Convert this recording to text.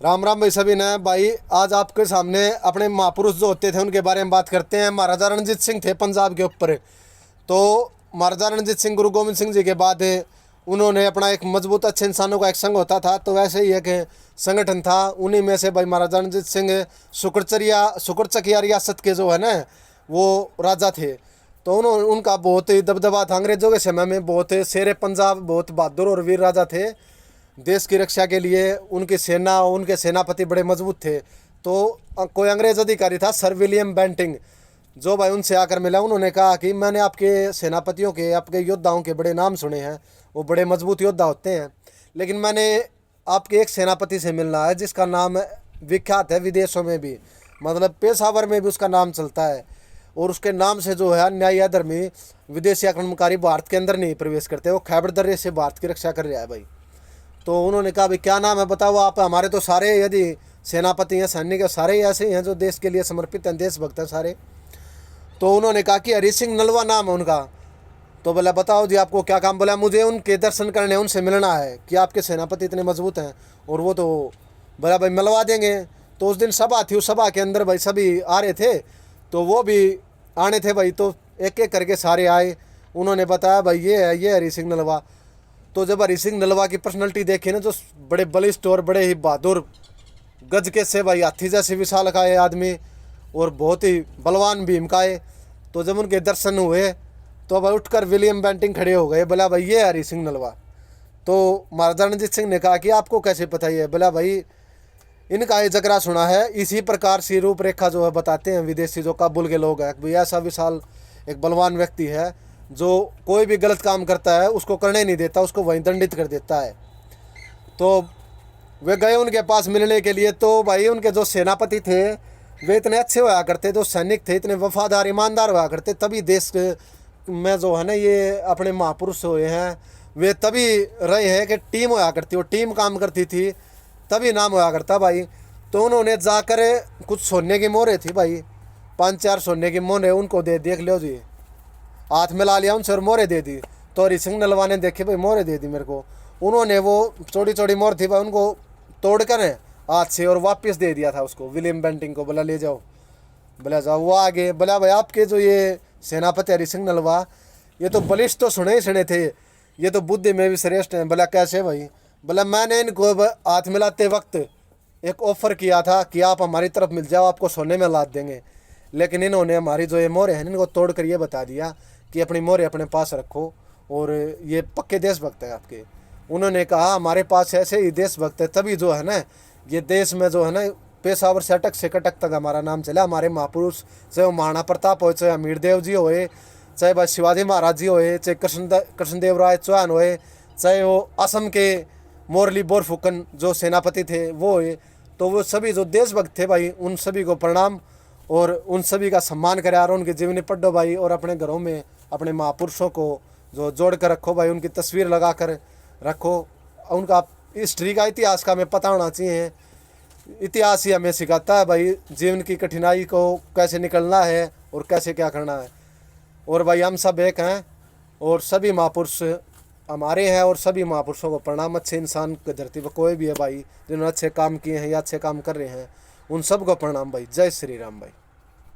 राम राम भाई सभी ने भाई। आज आपके सामने अपने महापुरुष जो होते थे उनके बारे में बात करते हैं। महाराजा रणजीत सिंह थे पंजाब के ऊपर। तो महाराजा रणजीत सिंह गुरु गोविंद सिंह जी के बाद उन्होंने अपना एक मजबूत अच्छे इंसानों का एक संघ होता था, तो वैसे ही एक संगठन था। उन्हीं में से भाई महाराजा रणजीत सिंह शुक्रचकिया रियासत के जो है ना वो राजा थे। तो उन्होंने उनका बहुत ही दबदबा था अंग्रेजों के समय में। बहुत शेर पंजाब, बहुत बहादुर और वीर राजा थे। देश की रक्षा के लिए उनकी सेना, उनके सेनापति बड़े मजबूत थे। तो कोई अंग्रेज अधिकारी था सर विलियम बेंटिंग, जो भाई उनसे आकर मिला। उन्होंने कहा कि मैंने आपके सेनापतियों के, आपके योद्धाओं के बड़े नाम सुने हैं, वो बड़े मजबूत योद्धा होते हैं, लेकिन मैंने आपके एक सेनापति से मिलना है जिसका नाम विख्यात है विदेशों में भी, मतलब पेशावर में भी उसका नाम चलता है। और उसके नाम से जो है अन्यायी अधर्मी विदेशी आक्रमणकारी भारत के अंदर नहीं प्रवेश करते। वो खैबर दर्रे से भारत की रक्षा कर रहा है भाई। तो उन्होंने कहा भाई क्या नाम है बताओ आप। हमारे तो सारे यदि सेनापति हैं, सैनिक हैं, सारे ही ऐसे ही हैं जो देश के लिए समर्पित हैं, देशभक्त हैं सारे। तो उन्होंने कहा कि हरी सिंह नलवा नाम है उनका। तो बोला बताओ जी आपको क्या काम। बोला मुझे उनके दर्शन करने, उनसे मिलना है कि आपके सेनापति इतने मजबूत हैं। और वो तो बोला भाई मिलवा देंगे। तो उस दिन सभा थी, उस सभा के अंदर भाई सभी आ रहे थे, तो वो भी आने थे भाई। तो एक एक करके सारे आए। उन्होंने बताया भाई ये है, ये हरी सिंह नलवा। तो जब हरी सिंह नलवा की पर्सनैलिटी देखी ना, जो बड़े बलिष्ठ और बड़े ही बहादुर, गज के से भाई हाथी जैसे विशाल का आदमी और बहुत ही बलवान भीम का है। तो जब उनके दर्शन हुए तो भाई उठकर विलियम बेंटिंग खड़े हो गए। बोला भाई ये हरी सिंह नलवा। तो महाराजा रणजीत सिंह ने कहा कि आपको कैसे पता ही है। बोला भाई इनका ये जगरा सुना है। इसी प्रकार से रूपरेखा जो है बताते हैं विदेशी जो काबुल के लोग हैं, भाई ऐसा विशाल एक बलवान व्यक्ति है जो कोई भी गलत काम करता है उसको करने नहीं देता, उसको वहीं दंडित कर देता है। तो वे गए उनके पास मिलने के लिए। तो भाई उनके जो सेनापति थे वे इतने अच्छे हुआ करते, जो सैनिक थे इतने वफादार ईमानदार हुआ करते, तभी देश में जो है ना ये अपने महापुरुष हुए हैं। वे तभी रहे हैं कि टीम हुआ करती, वो टीम काम करती थी, तभी नाम हुआ करता भाई। तो उन्होंने जाकर कुछ सोने की मोहरें थी भाई, 5-4 सोने की मोहरें उनको देख लो जी। हाथ मिला लिया उनसे और मोहरें दे दी। तो हरी सिंह नलवा ने देखे भाई मोहरें दे दी मेरे को। उन्होंने वो छोटी छोटी मोहर थी भाई उनको तोड़कर हाथ से और वापस दे दिया था उसको विलियम बेंटिंग को। बोला ले जाओ, बोला जाओ। वो आगे बोला भाई आपके जो ये सेनापति हरी सिंह नलवा ये तो बलिष्ठ तो सुने ही सुने थे, ये तो बुद्धि में भी श्रेष्ठ हैं। बोला कैसे भाई। बोला मैंने इनको हाथ मिलाते वक्त एक ऑफर किया था कि आप हमारी तरफ मिल जाओ, आपको सोने में लाद देंगे, लेकिन इन्होंने हमारी जो ये मोहरें हैं इनको तोड़ कर ये बता दिया कि अपनी मोहरें अपने पास रखो, और ये पक्के देशभक्त हैं आपके। उन्होंने कहा हमारे पास ऐसे ही देशभक्त है, तभी जो है ना ये देश में जो है ना पेशावर से अटक से कटक तक हमारा नाम चला। हमारे महापुरुष चाहे वो महाराणा प्रताप हो, चाहे अमीरदेव जी होए, चाहे भाई शिवाजी महाराज जी होए, चाहे कृष्णदेव राय चौहान होए, चाहे वो असम के मोरली बोरफुकन जो सेनापति थे वो हुए। तो वो सभी जो देशभक्त थे भाई उन सभी को प्रणाम और उन सभी का सम्मान करें और उनकी जीवनी पढ़ो भाई। और अपने घरों में अपने महापुरुषों को जो जोड़ कर रखो भाई, उनकी तस्वीर लगा कर रखो। उनका हिस्ट्री का, इतिहास का हमें पता होना चाहिए। इतिहास ही हमें सिखाता है भाई जीवन की कठिनाई को कैसे निकलना है और कैसे क्या करना है। और भाई हम सब एक हैं और सभी महापुरुष हमारे हैं और सभी महापुरुषों को प्रणाम। अच्छे इंसान की धरती पर कोई भी है भाई जिन्होंने अच्छे काम किए हैं या अच्छे काम कर रहे हैं, उन सबको प्रणाम भाई। जय श्री राम भाई।